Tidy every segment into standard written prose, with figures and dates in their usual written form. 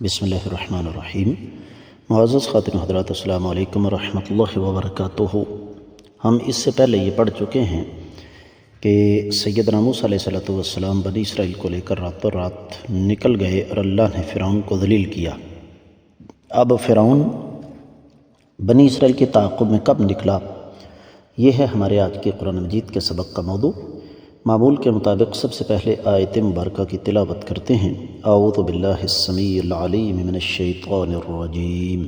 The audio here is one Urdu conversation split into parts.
بسم اللہ الرحمن الرحیم۔ معزز خواتین حضرات، السلام علیکم ورحمۃ اللہ وبرکاتہ۔ ہم اس سے پہلے یہ پڑھ چکے ہیں کہ سیدنا موسیٰ علیہ السلام بنی اسرائیل کو لے کر راتوں رات نکل گئے اور اللہ نے فرعون کو ذلیل کیا۔ اب فرعون بنی اسرائیل کے تعاقب میں کب نکلا، یہ ہے ہمارے آج کے قرآن مجید کے سبق کا موضوع۔ معمول کے مطابق سب سے پہلے آیت مبارکہ کی تلاوت کرتے ہیں۔ اعوذ باللہ السمیع العلیم من الشیطان الرجیم۔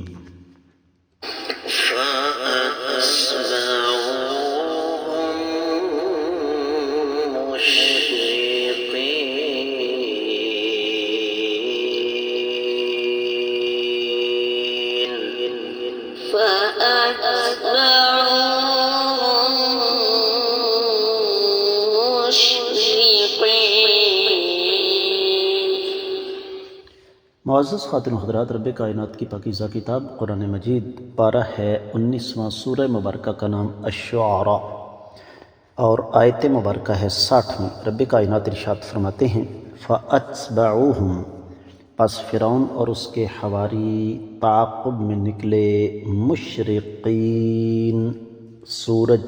معزز خواتین و حضرات، رب کائنات کی پاکیزہ کتاب قرآن مجید پارہ ہے 19واں، سورہ مبارکہ کا نام الشعراء اور آیت مبارکہ ہے 60۔ رب کائنات ارشاد فرماتے ہیں فَأَتْبَعُوهُمْ، پس فرعون اور اس کے حواری تعاقب میں نکلے، مشرقین، سورج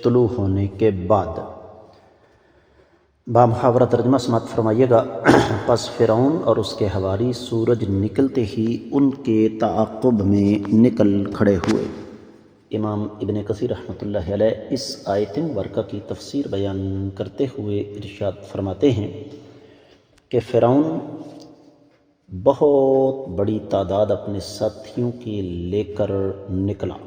طلوع ہونے کے بعد۔ بامحاورہ ترجمہ سماعت فرمائیے گا۔ پس فرعون اور اس کے حواری سورج نکلتے ہی ان کے تعاقب میں نکل کھڑے ہوئے۔ امام ابن کثیر رحمۃ اللہ علیہ اس آیت مبارکہ کی تفسیر بیان کرتے ہوئے ارشاد فرماتے ہیں کہ فرعون بہت بڑی تعداد اپنے ساتھیوں کی لے کر نکلا،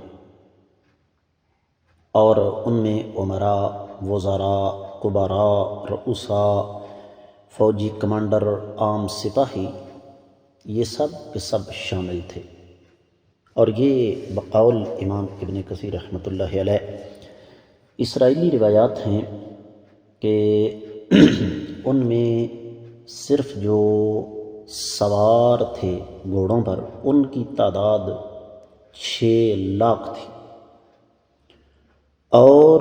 اور ان میں عمراء، وزراء، کبراء، رؤساء، فوجی کمانڈر، عام سپاہی، یہ سب کے سب شامل تھے۔ اور یہ بقول امام ابن کثیر رحمۃ اللہ علیہ اسرائیلی روایات ہیں کہ ان میں صرف جو سوار تھے گھوڑوں پر ان کی تعداد 6 لاکھ تھی، اور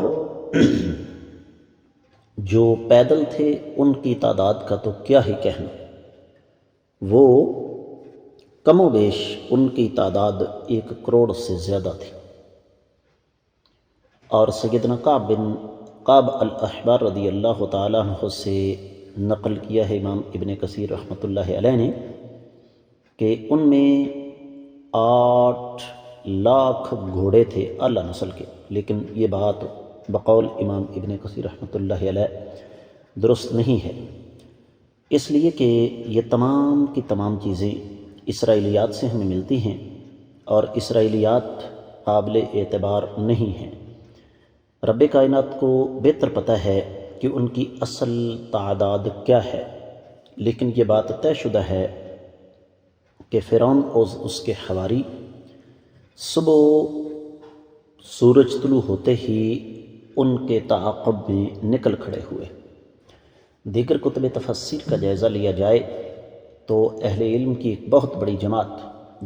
جو پیدل تھے ان کی تعداد کا تو کیا ہی کہنا، وہ کم و بیش ان کی تعداد 1 کروڑ سے زیادہ تھی۔ اور سیدنا کعب الاحبار رضی اللہ تعالیٰ عنہ سے نقل کیا ہے امام ابن کثیر رحمۃ اللہ علیہ نے کہ ان میں 8 لاکھ گھوڑے تھے اعلیٰ نسل کے، لیکن یہ بات بقول امام ابن کثیر رحمۃ اللہ علیہ درست نہیں ہے، اس لیے کہ یہ تمام کی تمام چیزیں اسرائیلیات سے ہمیں ملتی ہیں، اور اسرائیلیات قابل اعتبار نہیں ہیں۔ رب کائنات کو بہتر پتہ ہے کہ ان کی اصل تعداد کیا ہے، لیکن یہ بات طے شدہ ہے کہ فرعون اور اس کے حواری صبح سورج طلوع ہوتے ہی ان کے تعاقب میں نکل کھڑے ہوئے۔ دیگر کتب تفسیر کا جائزہ لیا جائے تو اہل علم کی ایک بہت بڑی جماعت،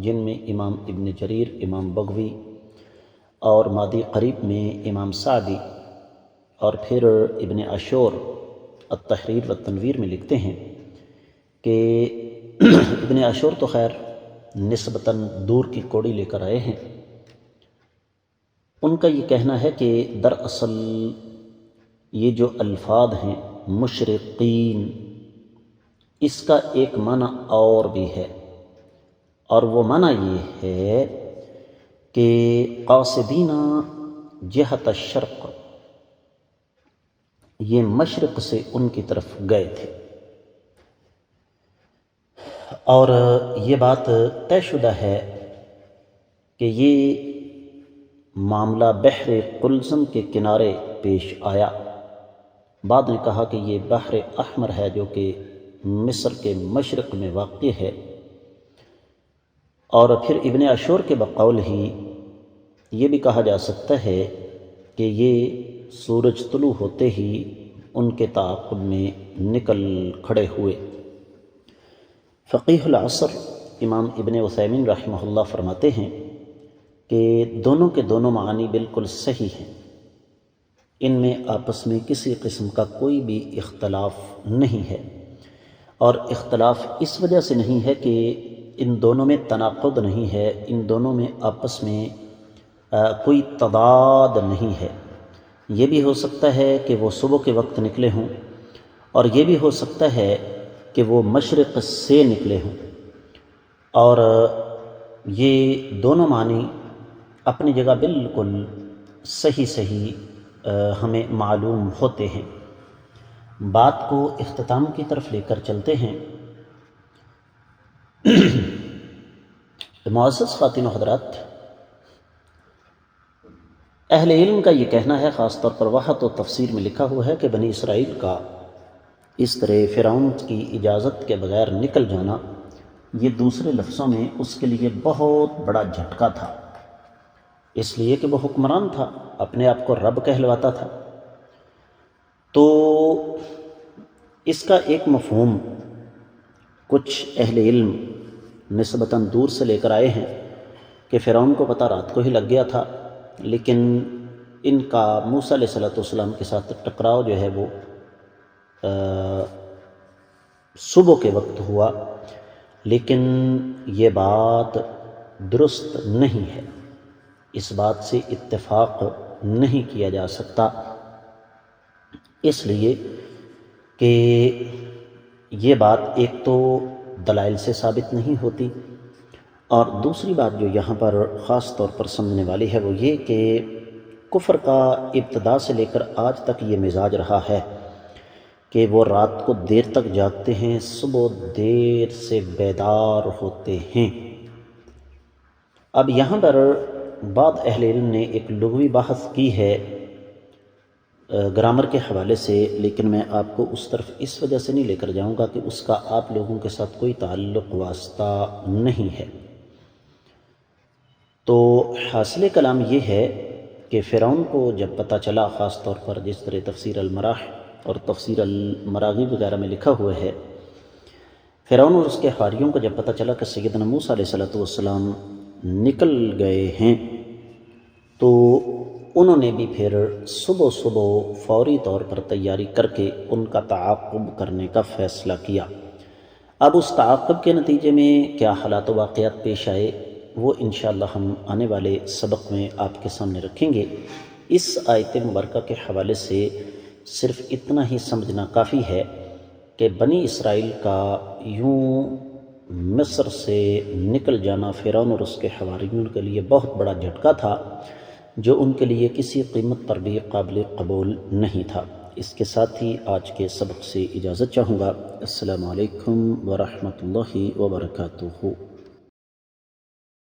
جن میں امام ابن جریر، امام بغوی، اور مادی قریب میں امام سعدی، اور پھر ابن عاشور التحریر والتنویر میں لکھتے ہیں کہ ابن عاشور تو خیر نسبتاً دور کی کوڑی لے کر آئے ہیں۔ ان کا یہ کہنا ہے کہ دراصل یہ جو الفاظ ہیں مشرقین، اس کا ایک معنی اور بھی ہے، اور وہ معنی یہ ہے کہ قاصدین جہت الشرق، یہ مشرق سے ان کی طرف گئے تھے۔ اور یہ بات طے شدہ ہے کہ یہ معاملہ بحر قلزم کے کنارے پیش آیا۔ بعد نے کہا کہ یہ بحر احمر ہے، جو کہ مصر کے مشرق میں واقع ہے۔ اور پھر ابن عاشور کے بقول ہی یہ بھی کہا جا سکتا ہے کہ یہ سورج طلوع ہوتے ہی ان کے تعاقب میں نکل کھڑے ہوئے۔ فقیہ العصر امام ابن عثیمین رحمہ اللہ فرماتے ہیں کہ دونوں کے دونوں معنی بالکل صحیح ہیں، ان میں آپس میں کسی قسم کا کوئی بھی اختلاف نہیں ہے، اور اختلاف اس وجہ سے نہیں ہے کہ ان دونوں میں تناقض نہیں ہے، ان دونوں میں آپس میں کوئی تضاد نہیں ہے۔ یہ بھی ہو سکتا ہے کہ وہ صبح کے وقت نکلے ہوں، اور یہ بھی ہو سکتا ہے کہ وہ مشرق سے نکلے ہوں، اور یہ دونوں معنی اپنی جگہ بالکل صحیح ہمیں معلوم ہوتے ہیں۔ بات کو اختتام کی طرف لے کر چلتے ہیں۔ معزز خواتین و حضرات، اہل علم کا یہ کہنا ہے، خاص طور پر وحت و تفسیر میں لکھا ہوا ہے، کہ بنی اسرائیل کا اس طرح فرعون کی اجازت کے بغیر نکل جانا، یہ دوسرے لفظوں میں اس کے لیے بہت بڑا جھٹکا تھا، اس لیے کہ وہ حکمران تھا، اپنے آپ کو رب کہلواتا تھا۔ تو اس کا ایک مفہوم کچھ اہل علم نسبتاً دور سے لے کر آئے ہیں کہ فرعون کو پتہ رات کو ہی لگ گیا تھا، لیکن ان کا موسیٰ علیہ السلام کے ساتھ ٹکراؤ جو ہے وہ صبح کے وقت ہوا، لیکن یہ بات درست نہیں ہے، اس بات سے اتفاق نہیں کیا جا سکتا، اس لیے کہ یہ بات ایک تو دلائل سے ثابت نہیں ہوتی، اور دوسری بات جو یہاں پر خاص طور پر سمجھنے والی ہے وہ یہ کہ کفر کا ابتدا سے لے کر آج تک یہ مزاج رہا ہے کہ وہ رات کو دیر تک جاگتے ہیں، صبح دیر سے بیدار ہوتے ہیں۔ اب یہاں پر بعض اہل علم نے ایک لغوی بحث کی ہے گرامر کے حوالے سے، لیکن میں آپ کو اس طرف اس وجہ سے نہیں لے کر جاؤں گا کہ اس کا آپ لوگوں کے ساتھ کوئی تعلق واسطہ نہیں ہے۔ تو حاصل کلام یہ ہے کہ فرعون کو جب پتہ چلا، خاص طور پر جس طرح تفسیر المراح اور تفسیر المراغی وغیرہ میں لکھا ہوا ہے، فرعون اور اس کے حواریوں کو جب پتہ چلا کہ سیدنا موسیٰ علیہ السلام نکل گئے ہیں، تو انہوں نے بھی پھر صبح فوری طور پر تیاری کر کے ان کا تعاقب کرنے کا فیصلہ کیا۔ اب اس تعاقب کے نتیجے میں کیا حالات و واقعات پیش آئے، وہ انشاءاللہ ہم آنے والے سبق میں آپ کے سامنے رکھیں گے۔ اس آیت مبارکہ کے حوالے سے صرف اتنا ہی سمجھنا کافی ہے کہ بنی اسرائیل کا یوں مصر سے نکل جانا فرعون اور اس کے حواریوں کے لیے بہت بڑا جھٹکا تھا، جو ان کے لیے کسی قیمت پر بھی قابل قبول نہیں تھا۔ اس کے ساتھ ہی آج کے سبق سے اجازت چاہوں گا۔ السلام علیکم ورحمۃ اللہ وبرکاتہ۔